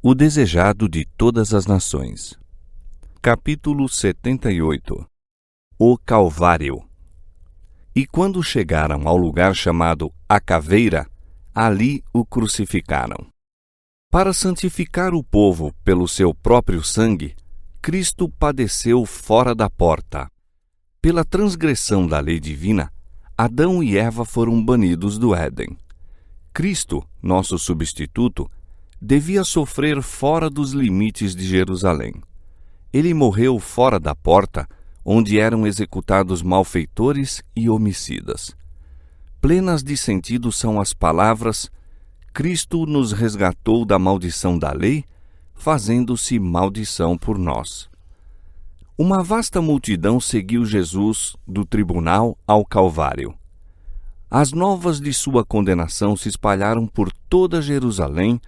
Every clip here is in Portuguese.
O desejado de todas as nações. Capítulo 78. O Calvário. E quando chegaram ao lugar chamado A Caveira, ali o crucificaram. Para santificar o povo pelo seu próprio sangue, Cristo padeceu fora da porta. Pela transgressão da lei divina, Adão e Eva foram banidos do Éden. Cristo, nosso substituto, devia sofrer fora dos limites de Jerusalém. Ele morreu fora da porta, onde eram executados malfeitores e homicidas. Plenas de sentido são as palavras: Cristo nos resgatou da maldição da lei, fazendo-se maldição por nós. Uma vasta multidão seguiu Jesus do tribunal ao Calvário. As novas de sua condenação se espalharam por toda Jerusalém,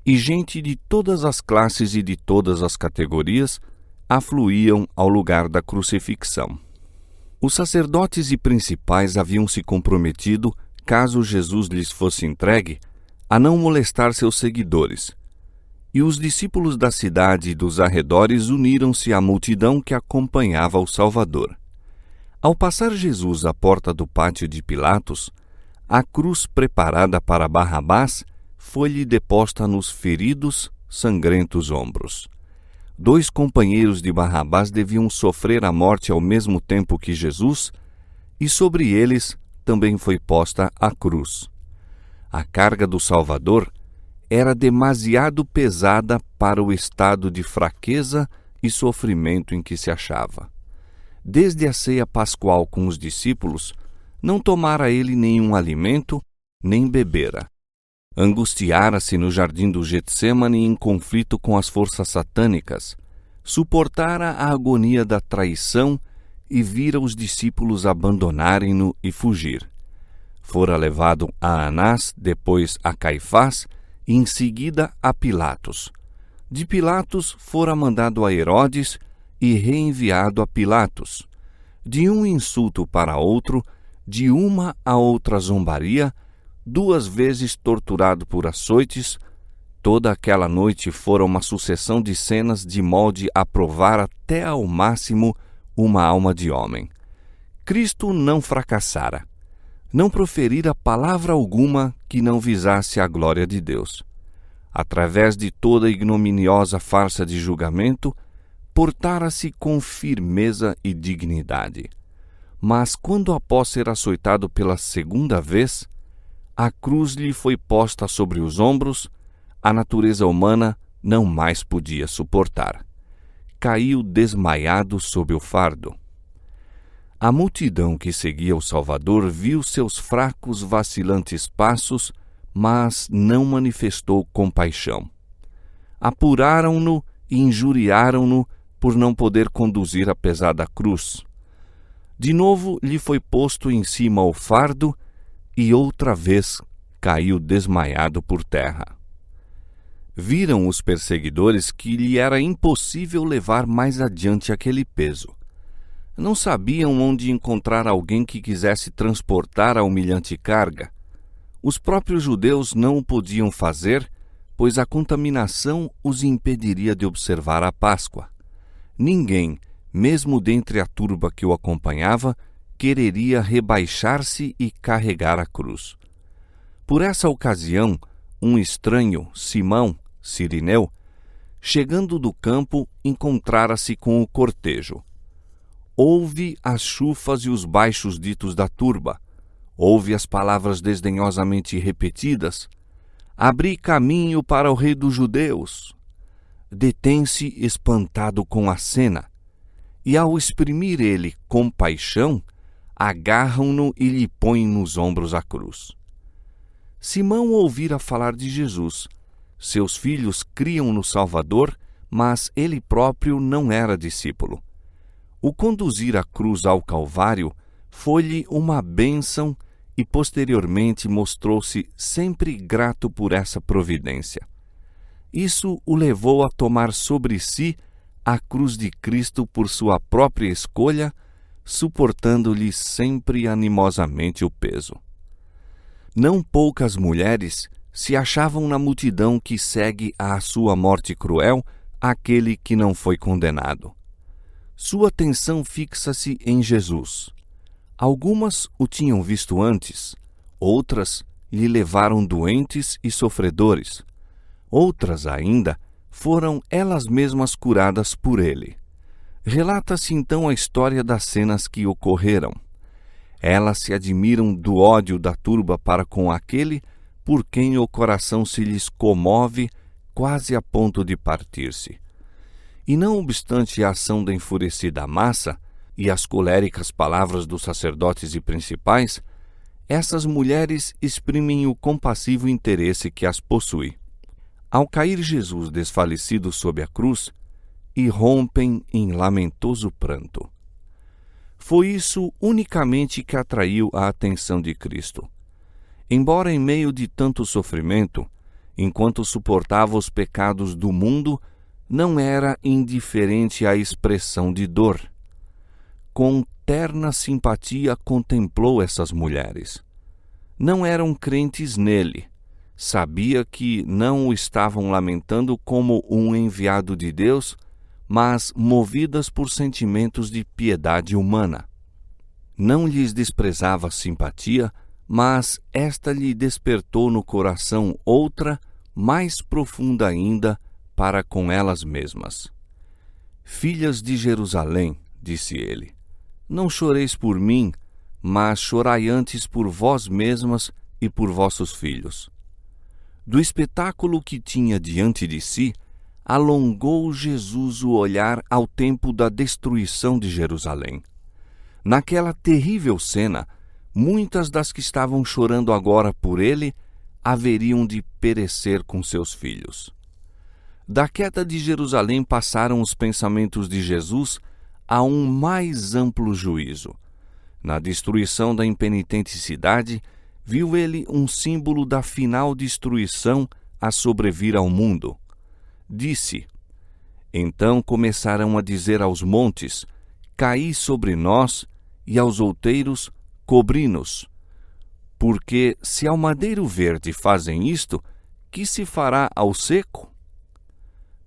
e gente de todas as classes e de todas as categorias afluíam ao lugar da crucifixão. Os sacerdotes e principais haviam se comprometido, caso Jesus lhes fosse entregue, a não molestar seus seguidores. E os discípulos da cidade e dos arredores uniram-se à multidão que acompanhava o Salvador. Ao passar Jesus à porta do pátio de Pilatos, a cruz preparada para Barrabás foi-lhe deposta nos feridos, sangrentos ombros. 2 companheiros de Barrabás deviam sofrer a morte ao mesmo tempo que Jesus, e sobre eles também foi posta a cruz. A carga do Salvador era demasiado pesada para o estado de fraqueza e sofrimento em que se achava. Desde a ceia pascual com os discípulos, não tomara ele nenhum alimento, nem bebera. Angustiara-se no jardim do Getsêmani em conflito com as forças satânicas, suportara a agonia da traição e vira os discípulos abandonarem-no e fugir. Fora levado a Anás, depois a Caifás e em seguida a Pilatos. De Pilatos fora mandado a Herodes e reenviado a Pilatos. De um insulto para outro, de uma a outra zombaria, 2 vezes torturado por açoites, toda aquela noite fora uma sucessão de cenas de molde a provar até ao máximo uma alma de homem. Cristo não fracassara. Não proferira palavra alguma que não visasse a glória de Deus. Através de toda a ignominiosa farsa de julgamento, portara-se com firmeza e dignidade. Mas quando após ser açoitado pela 2ª vez, a cruz lhe foi posta sobre os ombros, a natureza humana não mais podia suportar. Caiu desmaiado sob o fardo. A multidão que seguia o Salvador viu seus fracos, vacilantes passos, mas não manifestou compaixão. Apuraram-no e injuriaram-no por não poder conduzir a pesada cruz. De novo lhe foi posto em cima o fardo e outra vez caiu desmaiado por terra. Viram os perseguidores que lhe era impossível levar mais adiante aquele peso. Não sabiam onde encontrar alguém que quisesse transportar a humilhante carga. Os próprios judeus não o podiam fazer, pois a contaminação os impediria de observar a Páscoa. Ninguém, mesmo dentre a turba que o acompanhava, quereria rebaixar-se e carregar a cruz. Por essa ocasião, um estranho, Simão, Cirineu, chegando do campo, encontrara-se com o cortejo. Ouve as chufas e os baixos ditos da turba, ouve as palavras desdenhosamente repetidas: abri caminho para o rei dos judeus. Detém-se espantado com a cena, e ao exprimir ele compaixão, agarram-no e lhe põem nos ombros a cruz. Simão ouvira falar de Jesus. Seus filhos criam no Salvador, mas ele próprio não era discípulo. O conduzir a cruz ao Calvário foi-lhe uma bênção e posteriormente mostrou-se sempre grato por essa providência. Isso o levou a tomar sobre si a cruz de Cristo por sua própria escolha, suportando-lhe sempre animosamente o peso. Não poucas mulheres, se achavam na multidão que segue à sua morte cruel aquele que não foi condenado. Sua atenção fixa-se em Jesus. Algumas o tinham visto antes, outras lhe levaram doentes e sofredores, outras ainda foram elas mesmas curadas por ele. Relata-se então a história das cenas que ocorreram. Elas se admiram do ódio da turba para com aquele por quem o coração se lhes comove quase a ponto de partir-se. E não obstante a ação da enfurecida massa e as coléricas palavras dos sacerdotes e principais, essas mulheres exprimem o compassivo interesse que as possui. Ao cair Jesus desfalecido sob a cruz, irrompem em lamentoso pranto. Foi isso unicamente que atraiu a atenção de Cristo. Embora em meio de tanto sofrimento, enquanto suportava os pecados do mundo, não era indiferente à expressão de dor. Com terna simpatia contemplou essas mulheres. Não eram crentes nele. Sabia que não o estavam lamentando como um enviado de Deus, mas movidas por sentimentos de piedade humana. Não lhes desprezava a simpatia, mas esta lhe despertou no coração outra, mais profunda ainda, para com elas mesmas. Filhas de Jerusalém, disse ele, não choreis por mim, mas chorai antes por vós mesmas e por vossos filhos. Do espetáculo que tinha diante de si, alongou Jesus o olhar ao tempo da destruição de Jerusalém. Naquela terrível cena, muitas das que estavam chorando agora por ele haveriam de perecer com seus filhos. Da queda de Jerusalém passaram os pensamentos de Jesus a um mais amplo juízo. Na destruição da impenitente cidade, viu ele um símbolo da final destruição a sobrevir ao mundo. Disse: então começarão a dizer aos montes: caí sobre nós, e aos outeiros: cobri-nos. Porque se ao madeiro verde fazem isto, que se fará ao seco?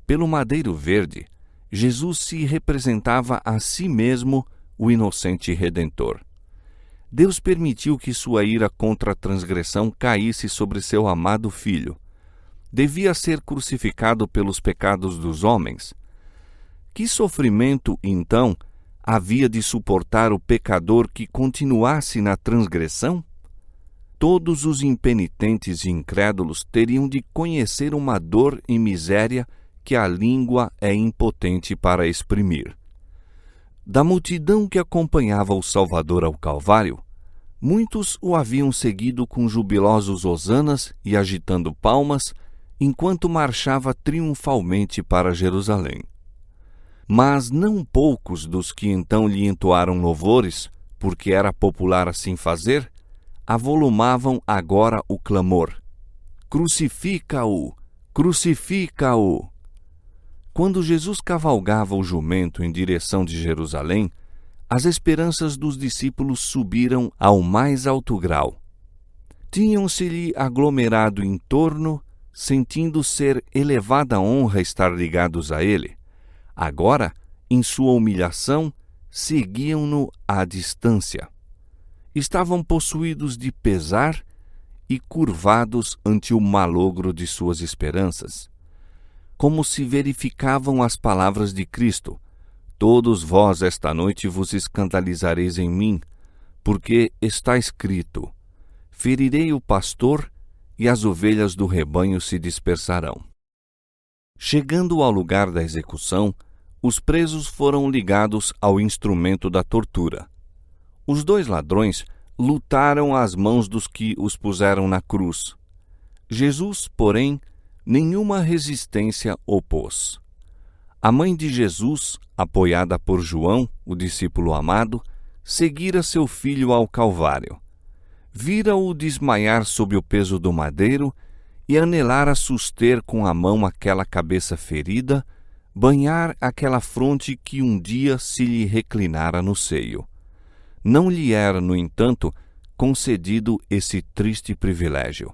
Pelo madeiro verde, Jesus se representava a si mesmo o inocente Redentor. Deus permitiu que sua ira contra a transgressão caísse sobre seu amado Filho. Devia ser crucificado pelos pecados dos homens. Que sofrimento, então, havia de suportar o pecador que continuasse na transgressão? Todos os impenitentes e incrédulos teriam de conhecer uma dor e miséria que a língua é impotente para exprimir. Da multidão que acompanhava o Salvador ao Calvário, muitos o haviam seguido com jubilosos hosanas e agitando palmas, enquanto marchava triunfalmente para Jerusalém. Mas não poucos dos que então lhe entoaram louvores, porque era popular assim fazer, avolumavam agora o clamor: crucifica-o! Crucifica-o! Quando Jesus cavalgava o jumento em direção de Jerusalém, as esperanças dos discípulos subiram ao mais alto grau. Tinham-se-lhe aglomerado em torno, sentindo ser elevada honra estar ligados a ele. Agora, em sua humilhação, seguiam-no à distância. Estavam possuídos de pesar e curvados ante o malogro de suas esperanças. Como se verificavam as palavras de Cristo: todos vós esta noite vos escandalizareis em mim, porque está escrito: ferirei o pastor e as ovelhas do rebanho se dispersarão. Chegando ao lugar da execução, os presos foram ligados ao instrumento da tortura. Os dois ladrões lutaram às mãos dos que os puseram na cruz. Jesus, porém, nenhuma resistência opôs. A mãe de Jesus, apoiada por João, o discípulo amado, seguira seu filho ao Calvário. Vira-o desmaiar sob o peso do madeiro e anelara suster com a mão aquela cabeça ferida, banhar aquela fronte que um dia se lhe reclinara no seio. Não lhe era, no entanto, concedido esse triste privilégio.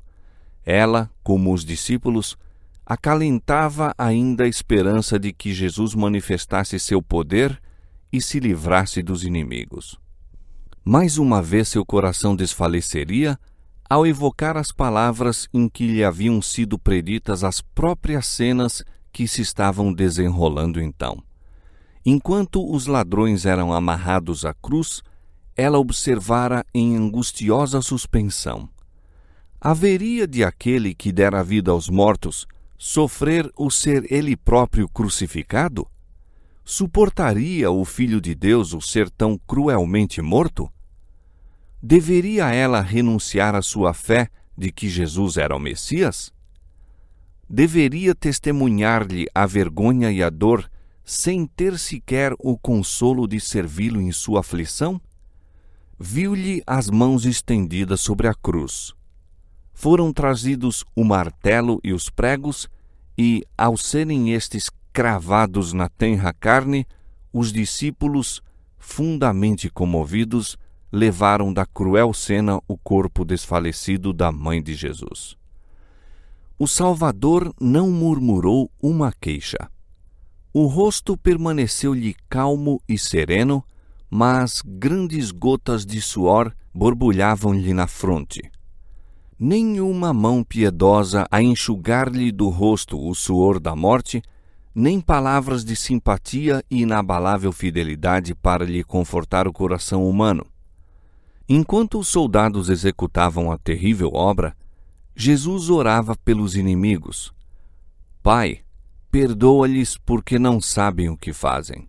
Ela, como os discípulos, acalentava ainda a esperança de que Jesus manifestasse seu poder e se livrasse dos inimigos. Mais uma vez seu coração desfaleceria ao evocar as palavras em que lhe haviam sido preditas as próprias cenas que se estavam desenrolando então. Enquanto os ladrões eram amarrados à cruz, ela observara em angustiosa suspensão. Haveria de aquele que dera vida aos mortos sofrer o ser ele próprio crucificado? Suportaria o Filho de Deus o ser tão cruelmente morto? Deveria ela renunciar à sua fé de que Jesus era o Messias? Deveria testemunhar-lhe a vergonha e a dor sem ter sequer o consolo de servi-lo em sua aflição? Viu-lhe as mãos estendidas sobre a cruz. Foram trazidos o martelo e os pregos, e, ao serem estes cravados na tenra carne, os discípulos, fundamente comovidos, levaram da cruel cena o corpo desfalecido da mãe de Jesus. O Salvador não murmurou uma queixa. O rosto permaneceu-lhe calmo e sereno, mas grandes gotas de suor borbulhavam-lhe na fronte. Nenhuma mão piedosa a enxugar-lhe do rosto o suor da morte, nem palavras de simpatia e inabalável fidelidade para lhe confortar o coração humano. Enquanto os soldados executavam a terrível obra, Jesus orava pelos inimigos. Pai, perdoa-lhes porque não sabem o que fazem.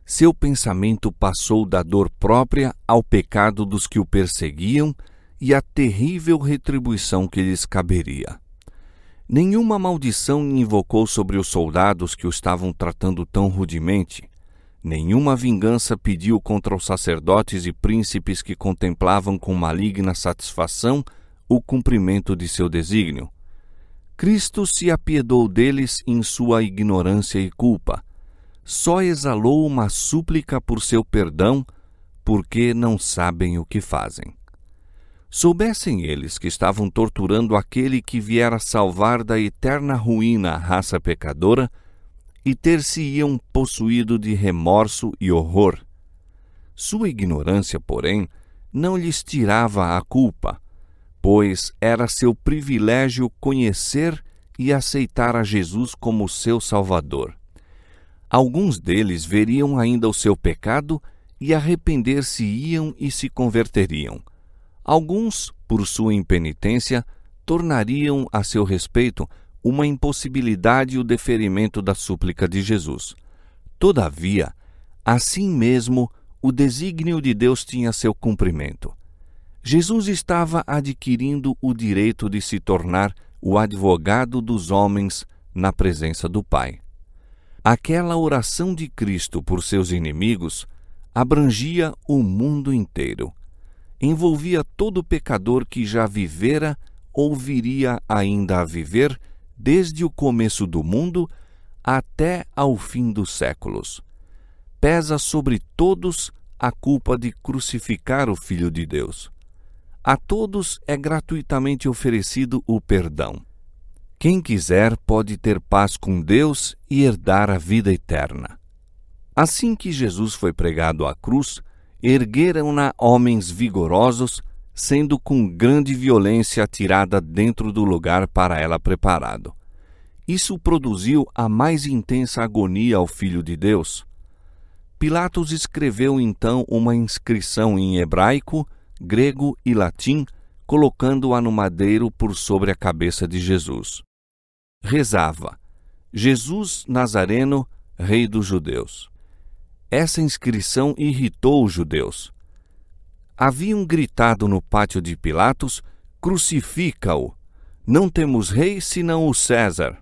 Seu pensamento passou da dor própria ao pecado dos que o perseguiam e à terrível retribuição que lhes caberia. Nenhuma maldição invocou sobre os soldados que o estavam tratando tão rudemente. Nenhuma vingança pediu contra os sacerdotes e príncipes que contemplavam com maligna satisfação o cumprimento de seu desígnio. Cristo se apiedou deles em sua ignorância e culpa. Só exalou uma súplica por seu perdão, porque não sabem o que fazem. Soubessem eles que estavam torturando aquele que viera salvar da eterna ruína a raça pecadora, e ter-se-iam possuído de remorso e horror. Sua ignorância, porém, não lhes tirava a culpa, pois era seu privilégio conhecer e aceitar a Jesus como seu Salvador. Alguns deles veriam ainda o seu pecado e arrepender-se-iam e se converteriam. Alguns, por sua impenitência, tornariam a seu respeito uma impossibilidade o deferimento da súplica de Jesus. Todavia, assim mesmo, o desígnio de Deus tinha seu cumprimento. Jesus estava adquirindo o direito de se tornar o advogado dos homens na presença do Pai. Aquela oração de Cristo por seus inimigos abrangia o mundo inteiro. Envolvia todo pecador que já vivera ou viria ainda a viver desde o começo do mundo até ao fim dos séculos. Pesa sobre todos a culpa de crucificar o Filho de Deus. A todos é gratuitamente oferecido o perdão. Quem quiser pode ter paz com Deus e herdar a vida eterna. Assim que Jesus foi pregado à cruz, ergueram-na homens vigorosos, sendo com grande violência atirada dentro do lugar para ela preparado. Isso produziu a mais intensa agonia ao Filho de Deus. Pilatos escreveu então uma inscrição em hebraico, grego e latim, colocando-a no madeiro por sobre a cabeça de Jesus. Rezava: Jesus Nazareno, Rei dos Judeus. Essa inscrição irritou os judeus. Haviam gritado no pátio de Pilatos: crucifica-o! Não temos rei senão o César.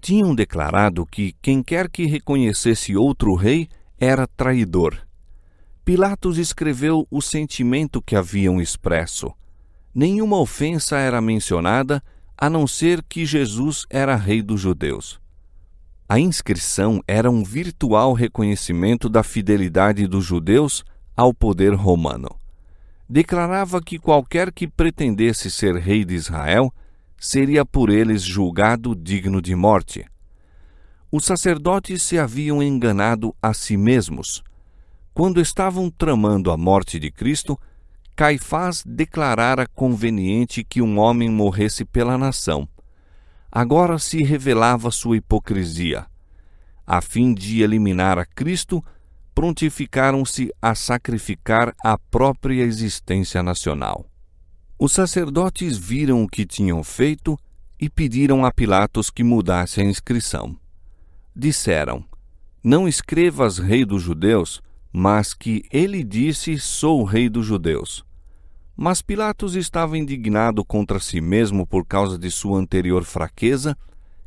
Tinham declarado que quem quer que reconhecesse outro rei era traidor. Pilatos escreveu o sentimento que haviam expresso. Nenhuma ofensa era mencionada, a não ser que Jesus era rei dos judeus. A inscrição era um virtual reconhecimento da fidelidade dos judeus ao poder romano. Declarava que qualquer que pretendesse ser rei de Israel seria por eles julgado digno de morte. Os sacerdotes se haviam enganado a si mesmos. Quando estavam tramando a morte de Cristo, Caifás declarara conveniente que um homem morresse pela nação. Agora se revelava sua hipocrisia. A fim de eliminar a Cristo, prontificaram-se a sacrificar a própria existência nacional. Os sacerdotes viram o que tinham feito e pediram a Pilatos que mudasse a inscrição. Disseram: Não escrevas Rei dos Judeus, mas que ele disse: Sou o Rei dos Judeus. Mas Pilatos estava indignado contra si mesmo por causa de sua anterior fraqueza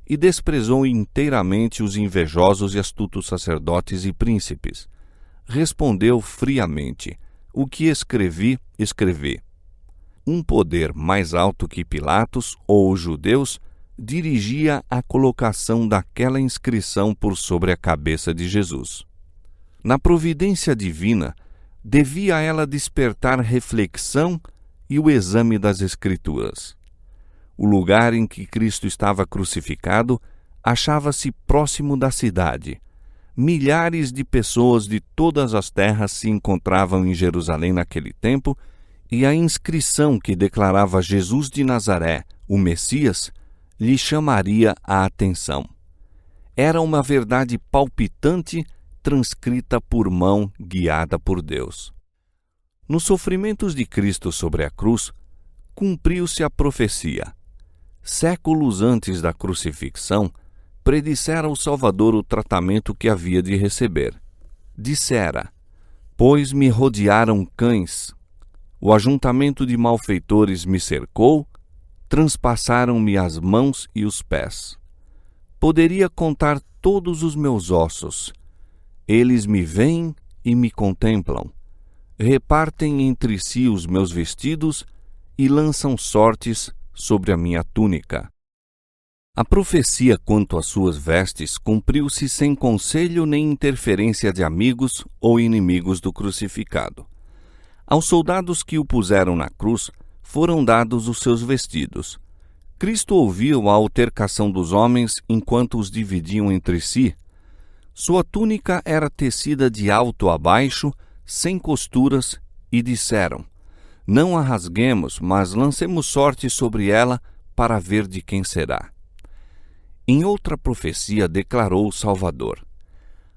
e desprezou inteiramente os invejosos e astutos sacerdotes e príncipes. Respondeu friamente: O que escrevi, escrevi. Um poder mais alto que Pilatos ou os judeus dirigia a colocação daquela inscrição por sobre a cabeça de Jesus. Na providência divina, devia ela despertar reflexão e o exame das Escrituras. O lugar em que Cristo estava crucificado achava-se próximo da cidade. Milhares de pessoas de todas as terras se encontravam em Jerusalém naquele tempo, e a inscrição que declarava Jesus de Nazaré, o Messias, lhe chamaria a atenção. Era uma verdade palpitante, transcrita por mão guiada por Deus. Nos sofrimentos de Cristo sobre a cruz, cumpriu-se a profecia. Séculos antes da crucifixão, predissera o Salvador o tratamento que havia de receber. Dissera: Pois me rodearam cães, o ajuntamento de malfeitores me cercou, transpassaram-me as mãos e os pés. Poderia contar todos os meus ossos. Eles me veem e me contemplam. Repartem entre si os meus vestidos e lançam sortes sobre a minha túnica. A profecia quanto às suas vestes cumpriu-se sem conselho nem interferência de amigos ou inimigos do crucificado. Aos soldados que o puseram na cruz foram dados os seus vestidos. Cristo ouviu a altercação dos homens enquanto os dividiam entre si. Sua túnica era tecida de alto a baixo, sem costuras, e disseram: Não a rasguemos, mas lancemos sorte sobre ela para ver de quem será. Em outra profecia declarou o Salvador: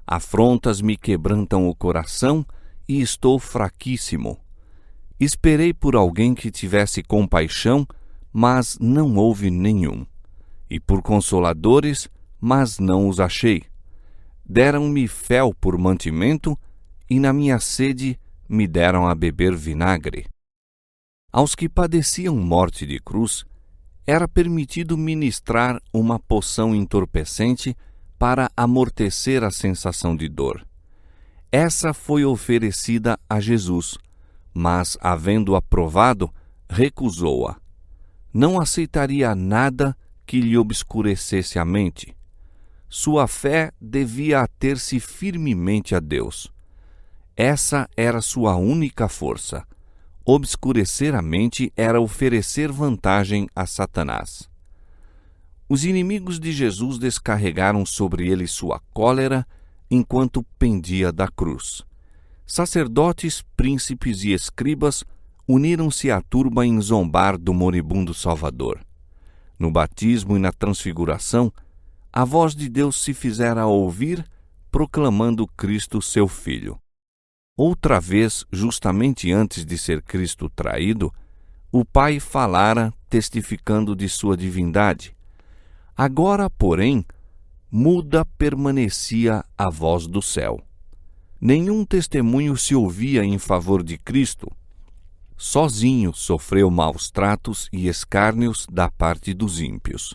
Afrontas me quebrantam o coração e estou fraquíssimo. Esperei por alguém que tivesse compaixão, mas não houve nenhum. E por consoladores, mas não os achei. Deram-me fel por mantimento, e na minha sede me deram a beber vinagre. Aos que padeciam morte de cruz, era permitido ministrar uma poção entorpecente para amortecer a sensação de dor. Essa foi oferecida a Jesus, mas, havendo-a provado, recusou-a. Não aceitaria nada que lhe obscurecesse a mente. Sua fé devia ater-se firmemente a Deus. Essa era sua única força. Obscurecer a mente era oferecer vantagem a Satanás. Os inimigos de Jesus descarregaram sobre ele sua cólera enquanto pendia da cruz. Sacerdotes, príncipes e escribas uniram-se à turba em zombar do moribundo Salvador. No batismo e na transfiguração, a voz de Deus se fizera ouvir, proclamando Cristo seu Filho. Outra vez, justamente antes de ser Cristo traído, o Pai falara, testificando de sua divindade. Agora, porém, muda permanecia a voz do céu. Nenhum testemunho se ouvia em favor de Cristo. Sozinho sofreu maus tratos e escárnios da parte dos ímpios.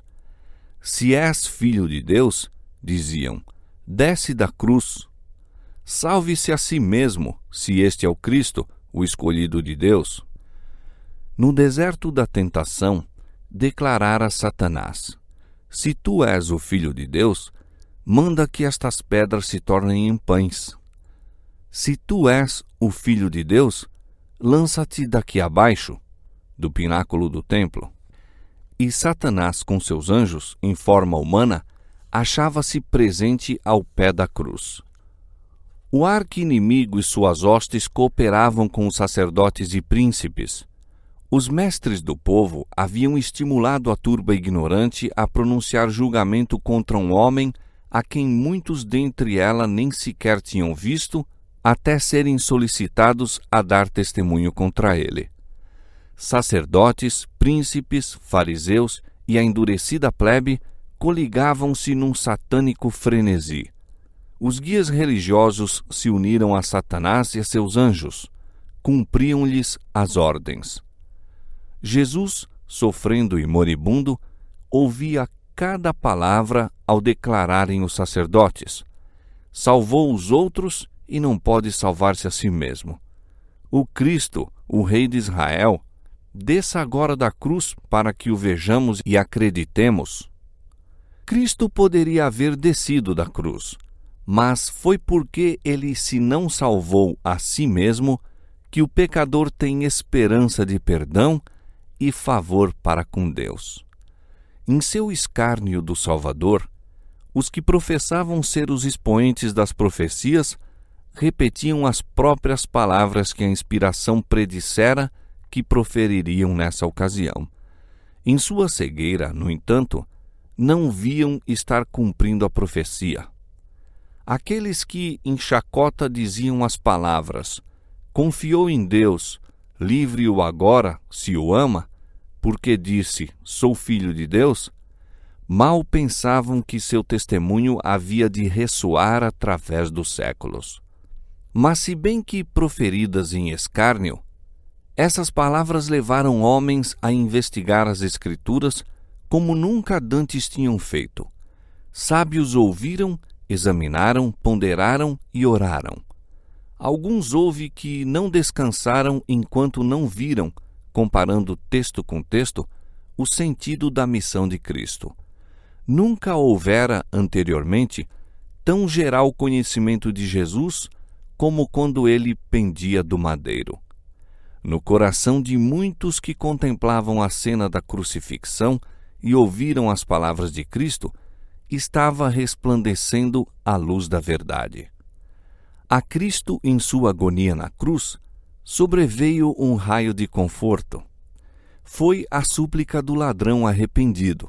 Se és filho de Deus, diziam, desce da cruz. Salve-se a si mesmo, se este é o Cristo, o escolhido de Deus. No deserto da tentação, declarara Satanás: Se tu és o Filho de Deus, manda que estas pedras se tornem em pães. Se tu és o Filho de Deus, lança-te daqui abaixo, do pináculo do templo. e Satanás, com seus anjos, em forma humana, achava-se presente ao pé da cruz. O arqui-inimigo e suas hostes cooperavam com os sacerdotes e príncipes. Os mestres do povo haviam estimulado a turba ignorante a pronunciar julgamento contra um homem a quem muitos dentre ela nem sequer tinham visto, até serem solicitados a dar testemunho contra ele. Sacerdotes, príncipes, fariseus e a endurecida plebe coligavam-se num satânico frenesi. Os guias religiosos se uniram a Satanás e a seus anjos, cumpriam-lhes as ordens. Jesus, sofrendo e moribundo, ouvia cada palavra ao declararem os sacerdotes: salvou os outros e não pode salvar-se a si mesmo. O Cristo, o Rei de Israel, desça agora da cruz para que o vejamos e acreditemos. Cristo poderia haver descido da cruz, mas foi porque ele se não salvou a si mesmo que o pecador tem esperança de perdão e favor para com Deus. Em seu escárnio do Salvador, os que professavam ser os expoentes das profecias repetiam as próprias palavras que a inspiração predissera que profeririam nessa ocasião. Em sua cegueira, no entanto, não viam estar cumprindo a profecia. Aqueles que em chacota diziam as palavras: confiou em Deus, livre-o agora, se o ama, porque disse, sou filho de Deus, mal pensavam que seu testemunho havia de ressoar através dos séculos. Mas se bem que proferidas em escárnio, essas palavras levaram homens a investigar as Escrituras como nunca dantes tinham feito. Sábios ouviram, examinaram, ponderaram e oraram. Alguns houve que não descansaram enquanto não viram, comparando texto com texto, o sentido da missão de Cristo. Nunca houvera, anteriormente, tão geral conhecimento de Jesus como quando ele pendia do madeiro. No coração de muitos que contemplavam a cena da crucifixão e ouviram as palavras de Cristo, estava resplandecendo a luz da verdade. A Cristo, em sua agonia na cruz, sobreveio um raio de conforto. Foi a súplica do ladrão arrependido.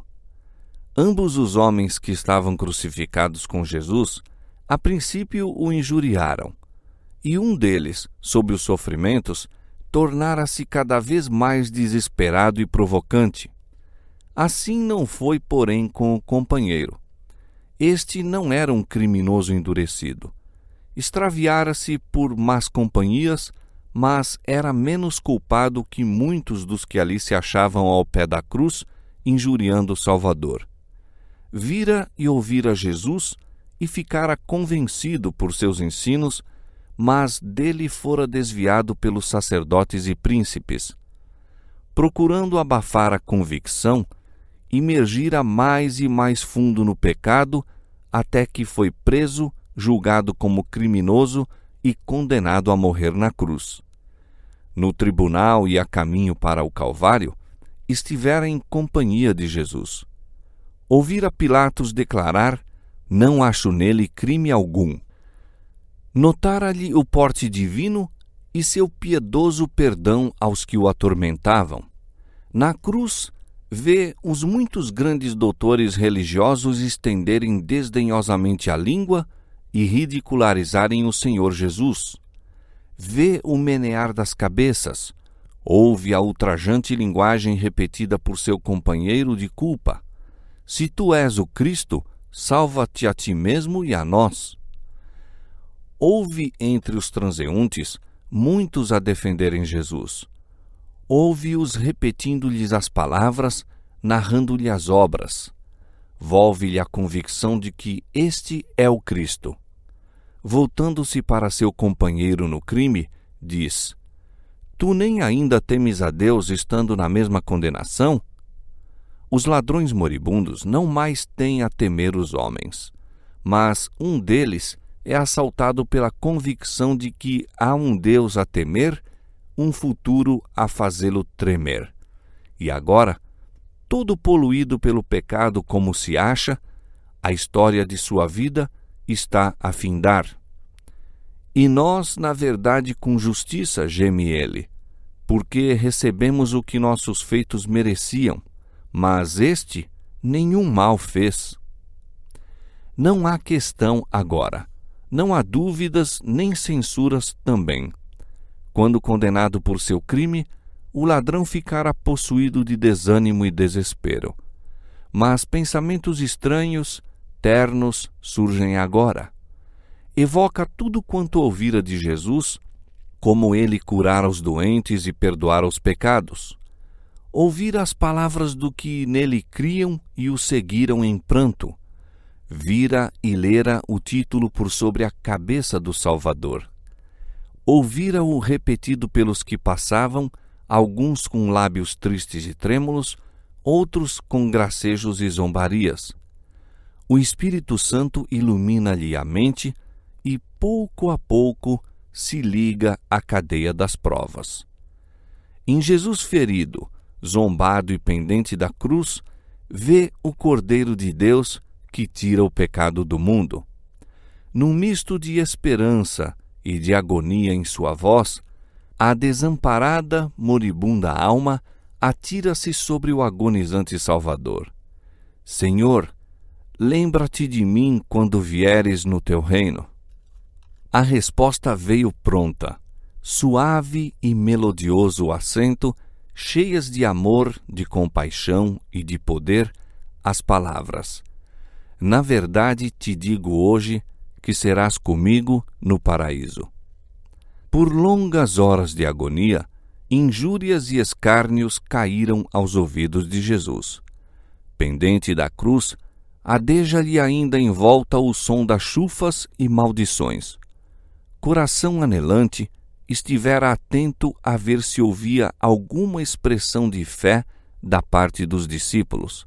Ambos os homens que estavam crucificados com Jesus, a princípio o injuriaram, e um deles, sob os sofrimentos, tornara-se cada vez mais desesperado e provocante. Assim não foi, porém, com o companheiro. Este não era um criminoso endurecido. Extraviara-se por más companhias, mas era menos culpado que muitos dos que ali se achavam ao pé da cruz, injuriando o Salvador. Vira e ouvira Jesus e ficara convencido por seus ensinos, mas dele fora desviado pelos sacerdotes e príncipes. Procurando abafar a convicção, imergira mais e mais fundo no pecado, até que foi preso, julgado como criminoso e condenado a morrer na cruz. No tribunal e a caminho para o Calvário, estivera em companhia de Jesus. Ouvira Pilatos declarar: não acho nele crime algum. Notara-lhe o porte divino e seu piedoso perdão aos que o atormentavam. Na cruz, vê os muitos grandes doutores religiosos estenderem desdenhosamente a língua e ridicularizarem o Senhor Jesus. Vê o menear das cabeças, ouve a ultrajante linguagem repetida por seu companheiro de culpa: se tu és o Cristo, salva-te a ti mesmo e a nós. Houve entre os transeuntes muitos a defenderem Jesus. Ouve-os repetindo-lhes as palavras, narrando-lhe as obras. Volve-lhe a convicção de que este é o Cristo. Voltando-se para seu companheiro no crime, diz: tu nem ainda temes a Deus estando na mesma condenação? Os ladrões moribundos não mais têm a temer os homens, mas um deles é assaltado pela convicção de que há um Deus a temer, um futuro a fazê-lo tremer. E agora, todo poluído pelo pecado como se acha, a história de sua vida está a findar. E nós, na verdade, com justiça, geme ele, porque recebemos o que nossos feitos mereciam, mas este nenhum mal fez. Não há questão agora, não há dúvidas nem censuras também. Quando condenado por seu crime, o ladrão ficara possuído de desânimo e desespero. Mas pensamentos estranhos, ternos, surgem agora. Evoca tudo quanto ouvira de Jesus, como ele curara os doentes e perdoara os pecados. Ouvira as palavras do que nele criam e o seguiram em pranto. Vira e lera o título por sobre a cabeça do Salvador. Ouvira-o repetido pelos que passavam, alguns com lábios tristes e trêmulos, outros com gracejos e zombarias. O Espírito Santo ilumina-lhe a mente e, pouco a pouco, se liga à cadeia das provas. Em Jesus ferido, zombado e pendente da cruz, vê o Cordeiro de Deus que tira o pecado do mundo. Num misto de esperança e de agonia em sua voz, a desamparada, moribunda alma atira-se sobre o agonizante Salvador. Senhor, lembra-te de mim quando vieres no teu reino. A resposta veio pronta, suave e melodioso o acento, cheias de amor, de compaixão e de poder, as palavras: na verdade te digo hoje que serás comigo no paraíso. Por longas horas de agonia, injúrias e escárnios caíram aos ouvidos de Jesus. Pendente da cruz, adeja-lhe ainda em volta o som das chufas e maldições. Coração anelante, estivera atento a ver se ouvia alguma expressão de fé da parte dos discípulos.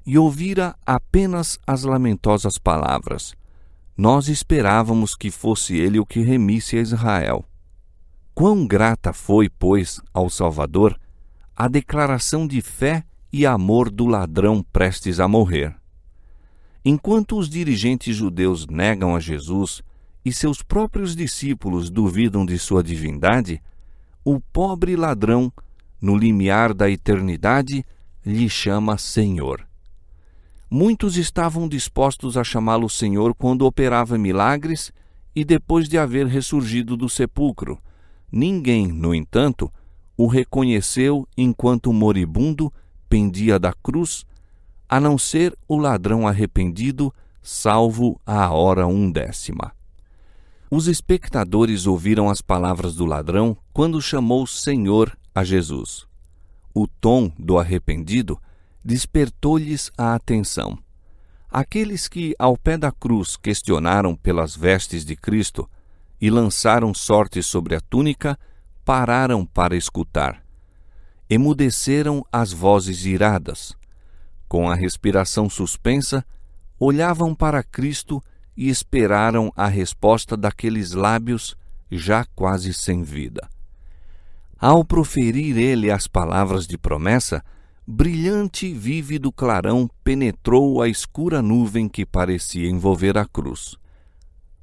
E ouvira apenas as lamentosas palavras: nós esperávamos que fosse ele o que remisse a Israel. Quão grata foi, pois, ao Salvador a declaração de fé e amor do ladrão prestes a morrer. Enquanto os dirigentes judeus negam a Jesus e seus próprios discípulos duvidam de sua divindade, o pobre ladrão, no limiar da eternidade, lhe chama Senhor. Muitos estavam dispostos a chamá-lo Senhor quando operava milagres e depois de haver ressurgido do sepulcro. Ninguém, no entanto, o reconheceu enquanto moribundo pendia da cruz, a não ser o ladrão arrependido, salvo à hora 1/10. Os espectadores ouviram as palavras do ladrão quando chamou Senhor a Jesus. O tom do arrependido despertou-lhes a atenção. Aqueles que, ao pé da cruz, questionaram pelas vestes de Cristo e lançaram sorte sobre a túnica, pararam para escutar. Emudeceram as vozes iradas. Com a respiração suspensa, olhavam para Cristo e esperaram a resposta daqueles lábios já quase sem vida. Ao proferir ele as palavras de promessa, brilhante e vívido clarão penetrou a escura nuvem que parecia envolver a cruz.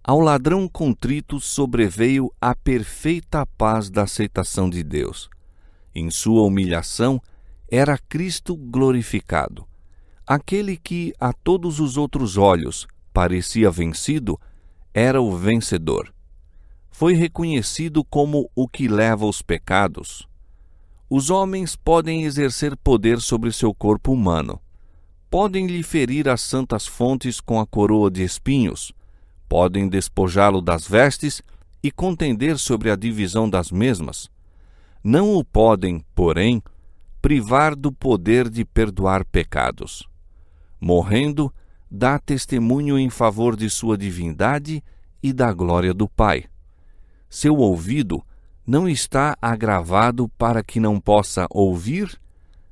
Ao ladrão contrito sobreveio a perfeita paz da aceitação de Deus. Em sua humilhação, era Cristo glorificado. Aquele que, a todos os outros olhos, parecia vencido, era o vencedor. Foi reconhecido como o que leva os pecados. Os homens podem exercer poder sobre seu corpo humano. Podem lhe ferir as santas fontes com a coroa de espinhos. Podem despojá-lo das vestes e contender sobre a divisão das mesmas. Não o podem, porém, privar do poder de perdoar pecados. Morrendo, dá testemunho em favor de sua divindade e da glória do Pai. Seu ouvido não está agravado para que não possa ouvir,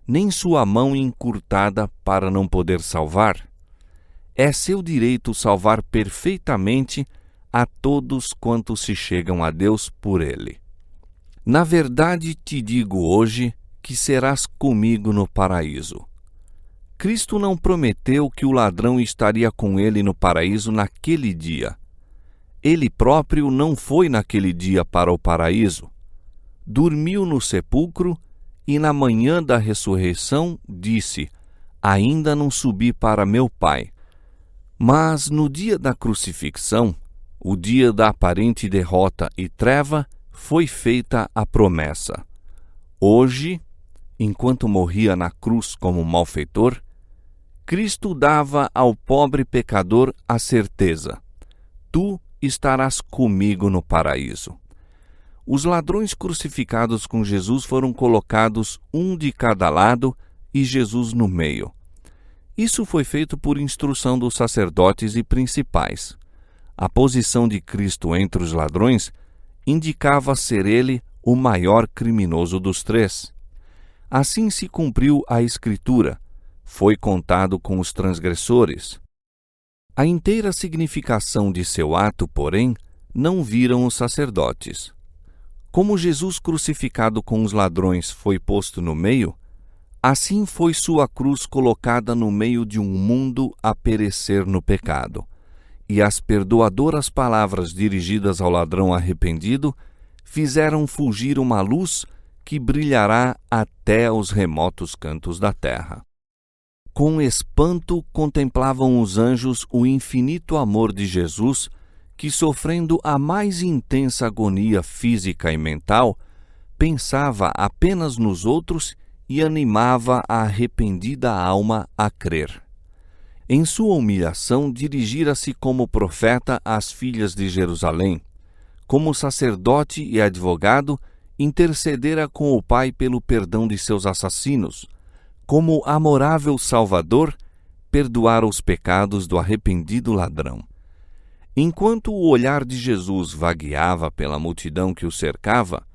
nem sua mão encurtada para não poder salvar. É seu direito salvar perfeitamente a todos quantos se chegam a Deus por ele. Na verdade te digo hoje que serás comigo no paraíso. Cristo não prometeu que o ladrão estaria com ele no paraíso naquele dia. Ele próprio não foi naquele dia para o paraíso. Dormiu no sepulcro e na manhã da ressurreição disse: ainda não subi para meu Pai. Mas no dia da crucifixão, o dia da aparente derrota e treva, foi feita a promessa. Hoje, enquanto morria na cruz como malfeitor, Cristo dava ao pobre pecador a certeza: tu estarás comigo no paraíso. Os ladrões crucificados com Jesus foram colocados um de cada lado e Jesus no meio. Isso foi feito por instrução dos sacerdotes e principais. A posição de Cristo entre os ladrões indicava ser ele o maior criminoso dos três. Assim se cumpriu a Escritura: foi contado com os transgressores. A inteira significação de seu ato, porém, não viram os sacerdotes. Como Jesus crucificado com os ladrões foi posto no meio, assim foi sua cruz colocada no meio de um mundo a perecer no pecado. E as perdoadoras palavras dirigidas ao ladrão arrependido fizeram fulgir uma luz que brilhará até os remotos cantos da terra. Com espanto contemplavam os anjos o infinito amor de Jesus, que, sofrendo a mais intensa agonia física e mental, pensava apenas nos outros e animava a arrependida alma a crer. Em sua humilhação, dirigira-se como profeta às filhas de Jerusalém. Como sacerdote e advogado, intercedera com o Pai pelo perdão de seus assassinos. Como amorável Salvador, perdoara os pecados do arrependido ladrão. Enquanto o olhar de Jesus vagueava pela multidão que o cercava,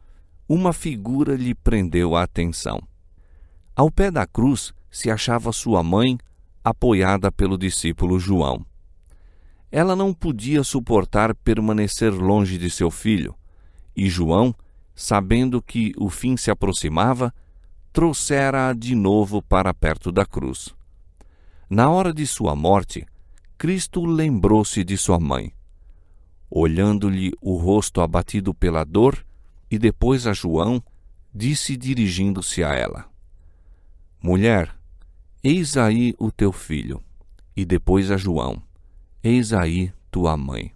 uma figura lhe prendeu a atenção. Ao pé da cruz se achava sua mãe, apoiada pelo discípulo João. Ela não podia suportar permanecer longe de seu filho, e João, sabendo que o fim se aproximava, trouxera-a de novo para perto da cruz. Na hora de sua morte, Cristo lembrou-se de sua mãe. Olhando-lhe o rosto abatido pela dor, e depois a João, disse dirigindo-se a ela: Mulher, eis aí o teu filho. E depois a João: eis aí tua mãe.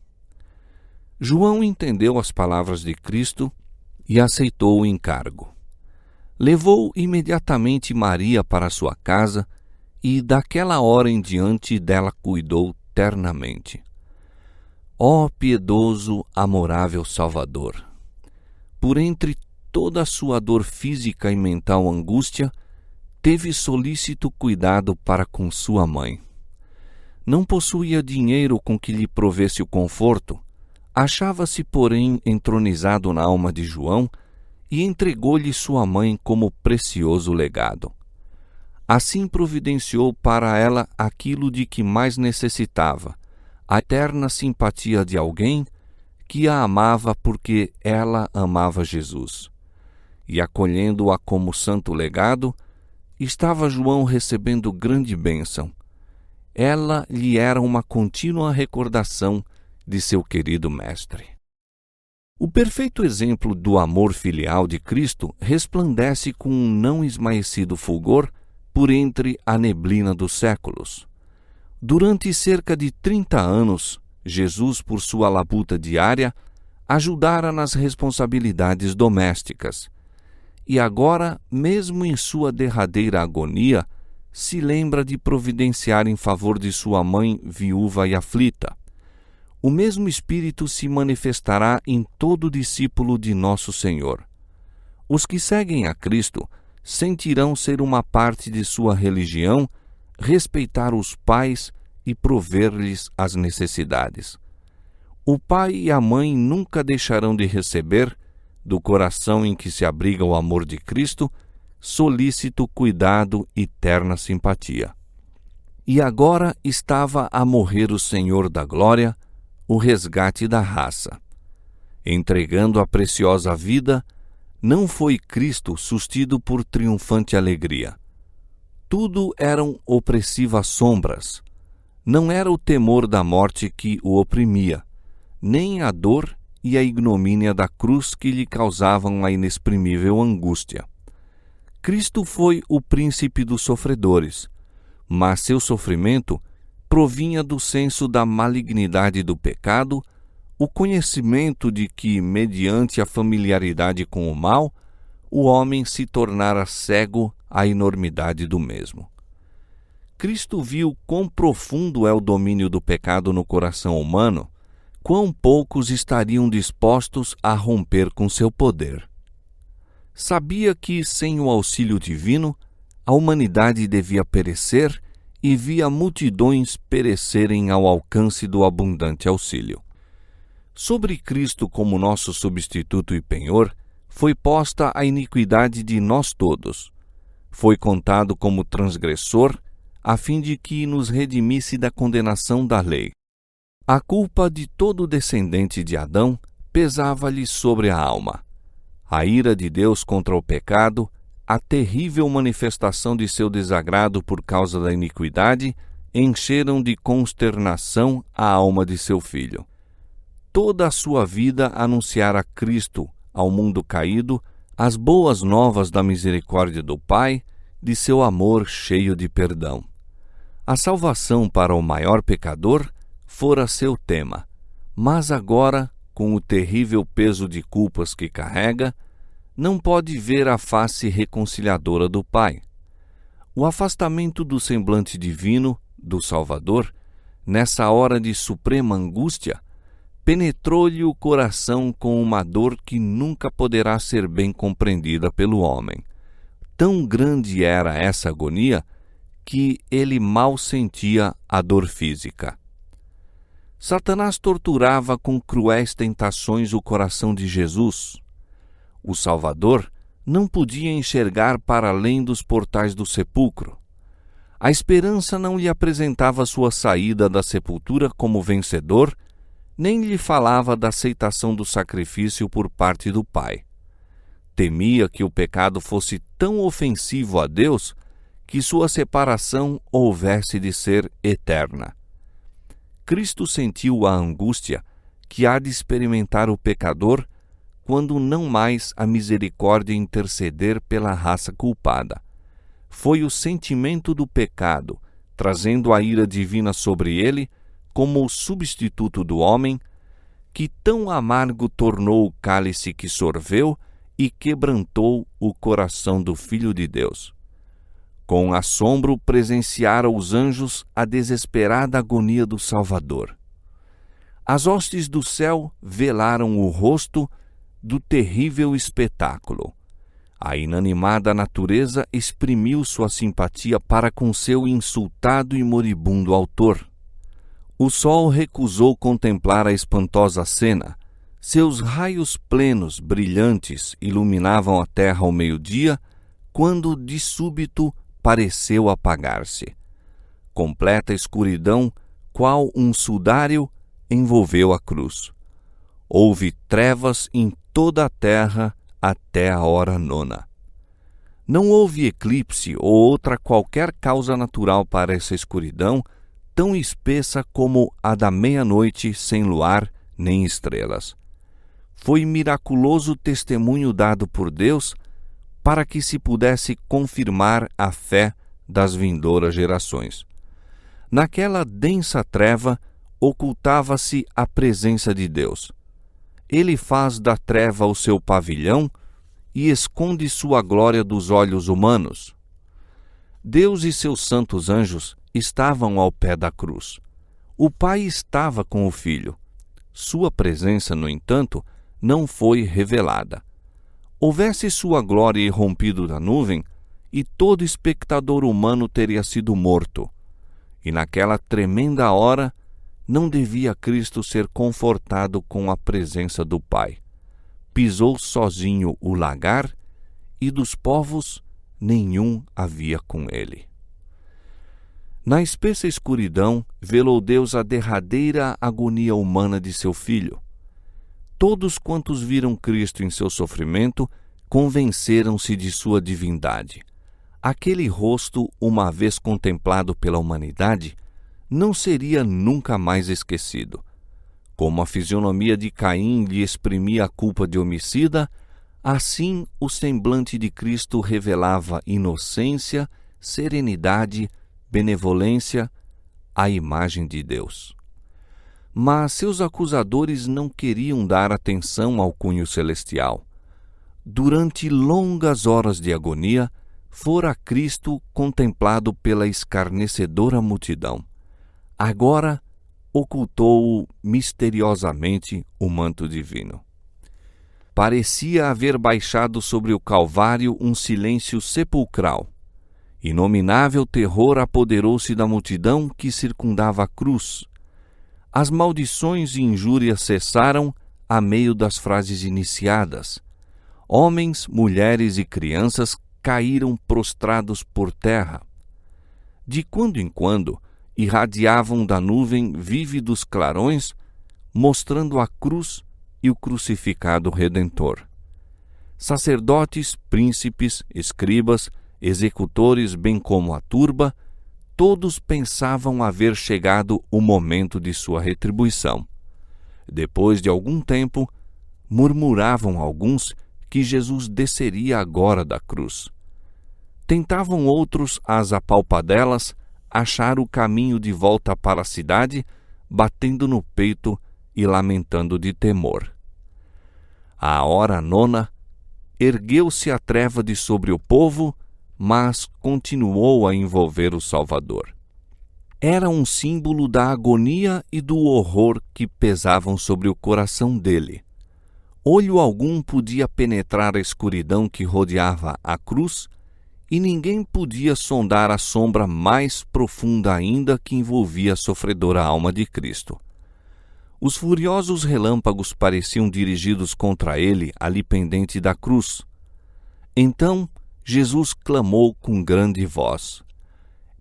João entendeu as palavras de Cristo e aceitou o encargo. Levou imediatamente Maria para sua casa e daquela hora em diante dela cuidou ternamente. Ó piedoso, amorável Salvador! Por entre toda a sua dor física e mental angústia, teve solícito cuidado para com sua mãe. Não possuía dinheiro com que lhe provesse o conforto, achava-se, porém, entronizado na alma de João e entregou-lhe sua mãe como precioso legado. Assim providenciou para ela aquilo de que mais necessitava, a eterna simpatia de alguém que a amava porque ela amava Jesus. E acolhendo-a como santo legado, estava João recebendo grande bênção. Ela lhe era uma contínua recordação de seu querido mestre. O perfeito exemplo do amor filial de Cristo resplandece com um não esmaecido fulgor por entre a neblina dos séculos. Durante cerca de 30 anos, Jesus, por sua labuta diária, ajudara nas responsabilidades domésticas. E agora, mesmo em sua derradeira agonia, se lembra de providenciar em favor de sua mãe viúva e aflita. O mesmo Espírito se manifestará em todo discípulo de Nosso Senhor. Os que seguem a Cristo sentirão ser uma parte de sua religião, respeitar os pais e prover-lhes as necessidades. O pai e a mãe nunca deixarão de receber, do coração em que se abriga o amor de Cristo, solícito cuidado e terna simpatia. E agora estava a morrer o Senhor da glória, o resgate da raça. Entregando a preciosa vida, não foi Cristo sustido por triunfante alegria. Tudo eram opressivas sombras. Não era o temor da morte que o oprimia, nem a dor e a ignomínia da cruz que lhe causavam a inexprimível angústia. Cristo foi o príncipe dos sofredores, mas seu sofrimento provinha do senso da malignidade do pecado, o conhecimento de que, mediante a familiaridade com o mal, o homem se tornara cego à enormidade do mesmo. Cristo viu quão profundo é o domínio do pecado no coração humano, quão poucos estariam dispostos a romper com seu poder. Sabia que, sem o auxílio divino, a humanidade devia perecer e via multidões perecerem ao alcance do abundante auxílio. Sobre Cristo como nosso substituto e penhor, foi posta a iniquidade de nós todos. Foi contado como transgressor, a fim de que nos redimisse da condenação da lei. A culpa de todo descendente de Adão pesava-lhe sobre a alma. A ira de Deus contra o pecado, a terrível manifestação de seu desagrado por causa da iniquidade, encheram de consternação a alma de seu filho. Toda a sua vida anunciara Cristo ao mundo caído as boas novas da misericórdia do Pai, de seu amor cheio de perdão. A salvação para o maior pecador fora seu tema, mas agora, com o terrível peso de culpas que carrega, não pode ver a face reconciliadora do Pai. O afastamento do semblante divino, do Salvador, nessa hora de suprema angústia, penetrou-lhe o coração com uma dor que nunca poderá ser bem compreendida pelo homem. Tão grande era essa agonia que ele mal sentia a dor física. Satanás torturava com cruéis tentações o coração de Jesus. O Salvador não podia enxergar para além dos portais do sepulcro. A esperança não lhe apresentava sua saída da sepultura como vencedor, nem lhe falava da aceitação do sacrifício por parte do Pai. Temia que o pecado fosse tão ofensivo a Deus que sua separação houvesse de ser eterna. Cristo sentiu a angústia que há de experimentar o pecador quando não mais a misericórdia interceder pela raça culpada. Foi o sentimento do pecado, trazendo a ira divina sobre ele, como o substituto do homem, que tão amargo tornou o cálice que sorveu e quebrantou o coração do Filho de Deus. Com assombro presenciaram os anjos a desesperada agonia do Salvador. As hostes do céu velaram o rosto do terrível espetáculo. A inanimada natureza exprimiu sua simpatia para com seu insultado e moribundo autor. O sol recusou contemplar a espantosa cena. Seus raios plenos, brilhantes, iluminavam a terra ao meio-dia, quando, de súbito, pareceu apagar-se. Completa escuridão, qual um sudário, envolveu a cruz. Houve trevas em toda a terra até a hora nona. Não houve eclipse ou outra qualquer causa natural para essa escuridão, tão espessa como a da meia-noite sem luar nem estrelas. Foi miraculoso testemunho dado por Deus para que se pudesse confirmar a fé das vindouras gerações. Naquela densa treva ocultava-se a presença de Deus. Ele faz da treva o seu pavilhão e esconde sua glória dos olhos humanos. Deus e seus santos anjos estavam ao pé da cruz. O Pai estava com o Filho. Sua presença, no entanto, não foi revelada. Houvesse sua glória irrompido da nuvem, e todo espectador humano teria sido morto. E naquela tremenda hora, não devia Cristo ser confortado com a presença do Pai. Pisou sozinho o lagar, e dos povos nenhum havia com ele. Na espessa escuridão, velou Deus a derradeira agonia humana de seu Filho. Todos quantos viram Cristo em seu sofrimento convenceram-se de sua divindade. aquele rosto, uma vez contemplado pela humanidade, não seria nunca mais esquecido. Como a fisionomia de Caim lhe exprimia a culpa de homicida, assim o semblante de Cristo revelava inocência, serenidade, benevolência, a imagem de Deus. Mas seus acusadores não queriam dar atenção ao cunho celestial. Durante longas horas de agonia, fora Cristo contemplado pela escarnecedora multidão. Agora ocultou misteriosamente o manto divino. Parecia haver baixado sobre o Calvário um silêncio sepulcral. Inominável terror apoderou-se da multidão que circundava a cruz. As maldições e injúrias cessaram a meio das frases iniciadas. Homens, mulheres e crianças caíram prostrados por terra. De quando em quando, irradiavam da nuvem vívidos clarões, mostrando a cruz e o crucificado Redentor. Sacerdotes, príncipes, escribas, executores, bem como a turba, todos pensavam haver chegado o momento de sua retribuição. Depois de algum tempo, murmuravam alguns que Jesus desceria agora da cruz. Tentavam outros, às apalpadelas, achar o caminho de volta para a cidade, batendo no peito e lamentando de temor. À hora nona, ergueu-se a treva de sobre o povo, mas continuou a envolver o Salvador. Era um símbolo da agonia e do horror que pesavam sobre o coração dele. Olho algum podia penetrar a escuridão que rodeava a cruz, e ninguém podia sondar a sombra mais profunda ainda que envolvia a sofredora alma de Cristo. Os furiosos relâmpagos pareciam dirigidos contra ele ali pendente da cruz. Então Jesus clamou com grande voz: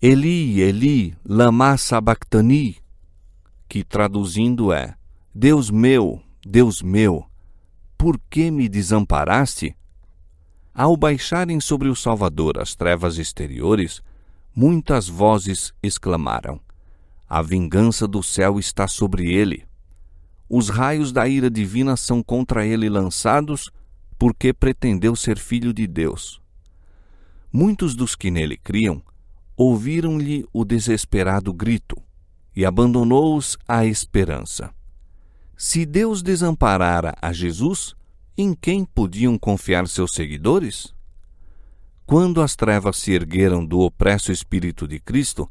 Eli, Eli, lama sabachthani, que traduzindo é: Deus meu, por que me desamparaste? Ao baixarem sobre o Salvador as trevas exteriores, muitas vozes exclamaram: A vingança do céu está sobre ele. Os raios da ira divina são contra ele lançados, porque pretendeu ser filho de Deus. Muitos dos que nele criam ouviram-lhe o desesperado grito, e abandonou-os a esperança. Se Deus desamparara a Jesus, em quem podiam confiar seus seguidores? Quando as trevas se ergueram do opresso Espírito de Cristo,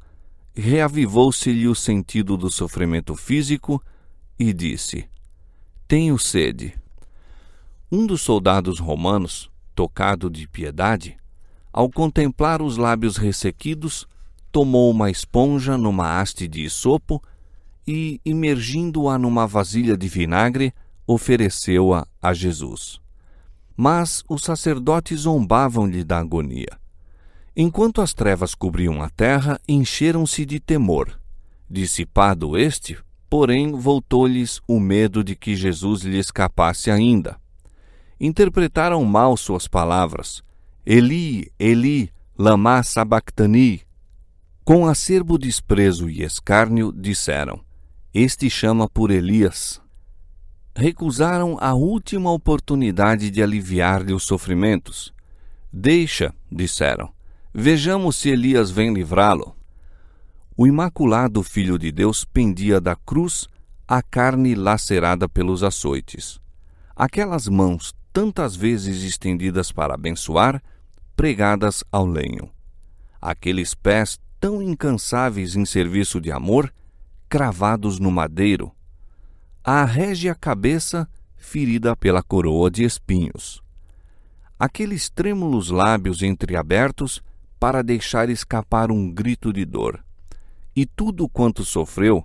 reavivou-se-lhe o sentido do sofrimento físico e disse: Tenho sede. Um dos soldados romanos, tocado de piedade, ao contemplar os lábios ressequidos, tomou uma esponja numa haste de isopo e, imergindo-a numa vasilha de vinagre, ofereceu-a a Jesus. Mas os sacerdotes zombavam-lhe da agonia. Enquanto as trevas cobriam a terra, encheram-se de temor. Dissipado este, porém, voltou-lhes o medo de que Jesus lhe escapasse ainda. Interpretaram mal suas palavras: Eli, Eli, lama sabachthani. Com acerbo desprezo e escárnio, disseram: Este chama por Elias. Recusaram a última oportunidade de aliviar-lhe os sofrimentos. Deixa, disseram, vejamos se Elias vem livrá-lo. O imaculado Filho de Deus pendia da cruz, a carne lacerada pelos açoites. Aquelas mãos tantas vezes estendidas para abençoar, pregadas ao lenho. Aqueles pés tão incansáveis em serviço de amor, cravados no madeiro. A régia cabeça ferida pela coroa de espinhos. Aqueles trêmulos lábios entreabertos para deixar escapar um grito de dor. E tudo quanto sofreu,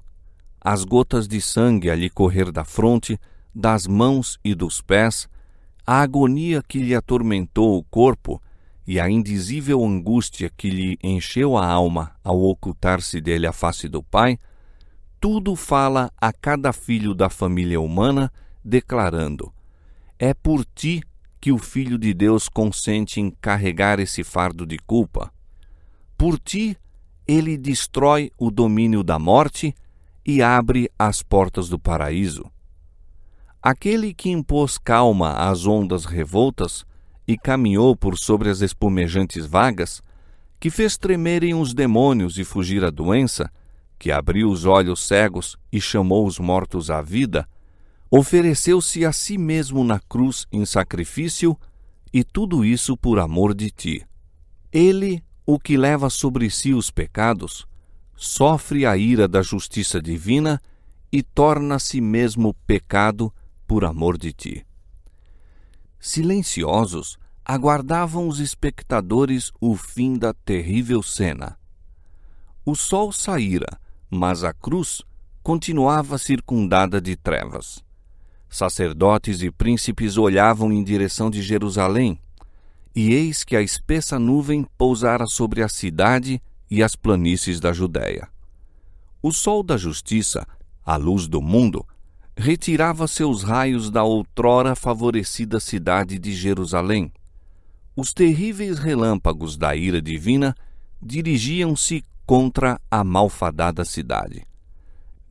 as gotas de sangue a lhe correr da fronte, das mãos e dos pés, a agonia que lhe atormentou o corpo e a indizível angústia que lhe encheu a alma ao ocultar-se dele a face do Pai, tudo fala a cada filho da família humana, declarando: É por ti que o Filho de Deus consente em carregar esse fardo de culpa? Por ti, ele destrói o domínio da morte e abre as portas do paraíso. Aquele que impôs calma às ondas revoltas e caminhou por sobre as espumejantes vagas, que fez tremerem os demônios e fugir a doença, que abriu os olhos cegos e chamou os mortos à vida, ofereceu-se a si mesmo na cruz em sacrifício, e tudo isso por amor de ti. Ele, o que leva sobre si os pecados, sofre a ira da justiça divina e torna a si mesmo pecado por amor de ti. Silenciosos, aguardavam os espectadores o fim da terrível cena. O sol saíra, mas a cruz continuava circundada de trevas. Sacerdotes e príncipes olhavam em direção de Jerusalém, e eis que a espessa nuvem pousara sobre a cidade e as planícies da Judéia. O sol da justiça, a luz do mundo, retirava seus raios da outrora favorecida cidade de Jerusalém. Os terríveis relâmpagos da ira divina dirigiam-se contra a malfadada cidade.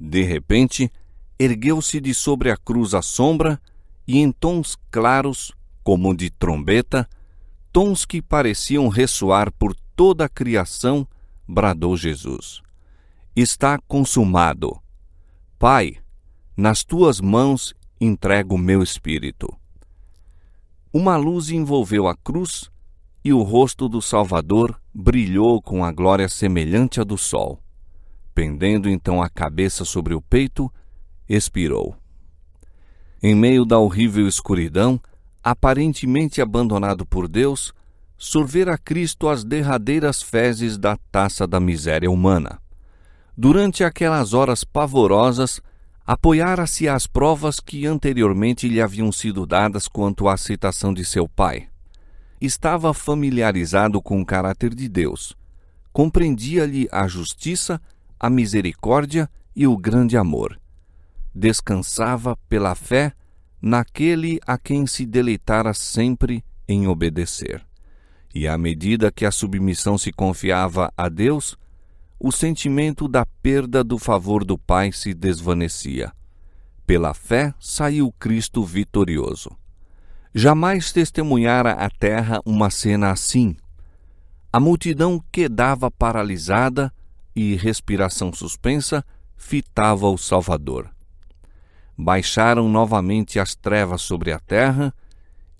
De repente, ergueu-se de sobre a cruz a sombra, e em tons claros, como de trombeta, tons que pareciam ressoar por toda a criação, bradou Jesus: Está consumado. Pai, nas tuas mãos entrego o meu espírito. Uma luz envolveu a cruz, e o rosto do Salvador brilhou com a glória semelhante à do sol. Pendendo então a cabeça sobre o peito, expirou. Em meio da horrível escuridão, aparentemente abandonado por Deus, sorvera Cristo as derradeiras fezes da taça da miséria humana. Durante aquelas horas pavorosas, apoiara-se às provas que anteriormente lhe haviam sido dadas quanto à aceitação de seu Pai. Estava familiarizado com o caráter de Deus. Compreendia-lhe a justiça, a misericórdia e o grande amor. Descansava pela fé naquele a quem se deleitara sempre em obedecer. E à medida que a submissão se confiava a Deus, o sentimento da perda do favor do Pai se desvanecia. Pela fé saiu Cristo vitorioso. Jamais testemunhara a terra uma cena assim. A multidão quedava paralisada e, respiração suspensa, fitava o Salvador. Baixaram novamente as trevas sobre a terra,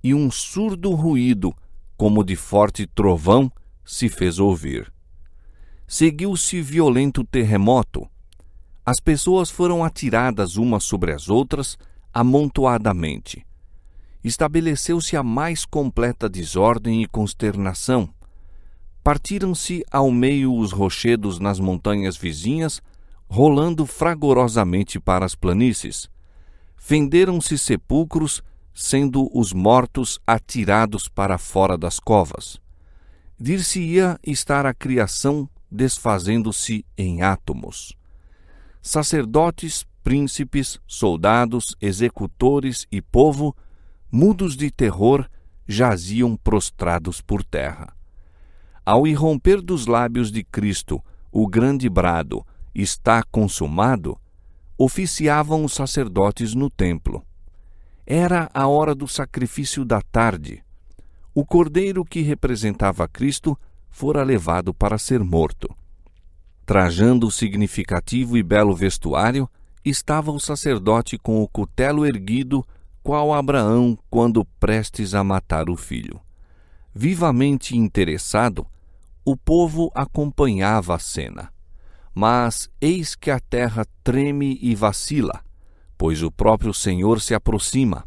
e um surdo ruído, como de forte trovão, se fez ouvir. Seguiu-se violento terremoto. As pessoas foram atiradas umas sobre as outras, amontoadamente. Estabeleceu-se a mais completa desordem e consternação. Partiram-se ao meio os rochedos nas montanhas vizinhas, rolando fragorosamente para as planícies. Fenderam-se sepulcros, sendo os mortos atirados para fora das covas. Dir-se-ia estar a criação desfazendo-se em átomos. Sacerdotes, príncipes, soldados, executores e povo, mudos de terror, jaziam prostrados por terra. Ao irromper dos lábios de Cristo o grande brado "Está consumado", oficiavam os sacerdotes no templo. Era a hora do sacrifício da tarde. O cordeiro que representava Cristo fora levado para ser morto. Trajando o significativo e belo vestuário, estava o sacerdote com o cutelo erguido, qual Abraão quando prestes a matar o filho. Vivamente interessado, o povo acompanhava a cena. Mas eis que a terra treme e vacila, pois o próprio Senhor se aproxima.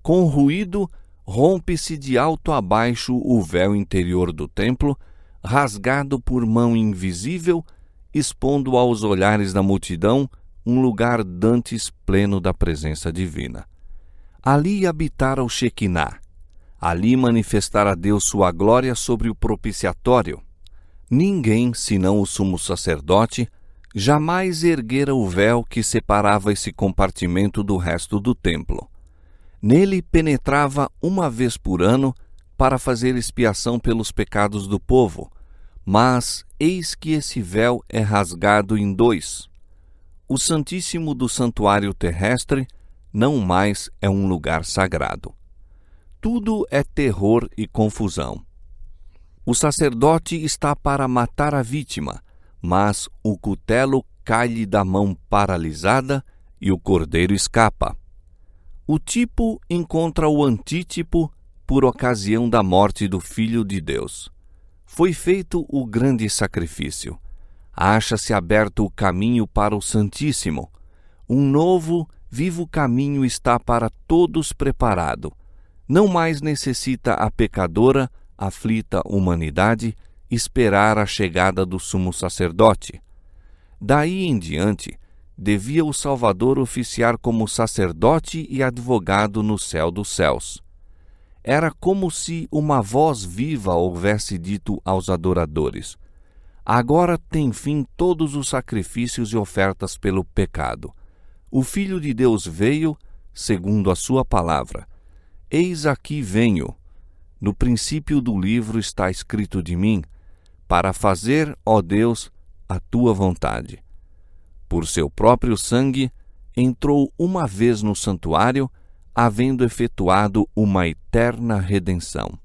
Com ruído, rompe-se de alto a baixo o véu interior do templo, rasgado por mão invisível, expondo aos olhares da multidão um lugar dantes pleno da presença divina. Ali habitara o Shequiná. Ali manifestara Deus sua glória sobre o propiciatório. Ninguém, senão o sumo sacerdote, jamais erguera o véu que separava esse compartimento do resto do templo. Nele penetrava uma vez por ano para fazer expiação pelos pecados do povo, mas eis que esse véu é rasgado em dois. O Santíssimo do Santuário Terrestre não mais é um lugar sagrado. Tudo é terror e confusão. O sacerdote está para matar a vítima, mas o cutelo cai-lhe da mão paralisada e o cordeiro escapa. O tipo encontra o antítipo por ocasião da morte do Filho de Deus. Foi feito o grande sacrifício. Acha-se aberto o caminho para o Santíssimo. Um novo, vivo caminho está para todos preparado. Não mais necessita a pecadora, aflita humanidade, esperar a chegada do sumo sacerdote. Daí em diante, devia o Salvador oficiar como sacerdote e advogado no céu dos céus. Era como se uma voz viva houvesse dito aos adoradores: agora tem fim todos os sacrifícios e ofertas pelo pecado. O Filho de Deus veio, segundo a sua palavra. Eis aqui venho. No princípio do livro está escrito de mim, para fazer, ó Deus, a tua vontade. Por seu próprio sangue, entrou uma vez no santuário, havendo efetuado uma eterna redenção.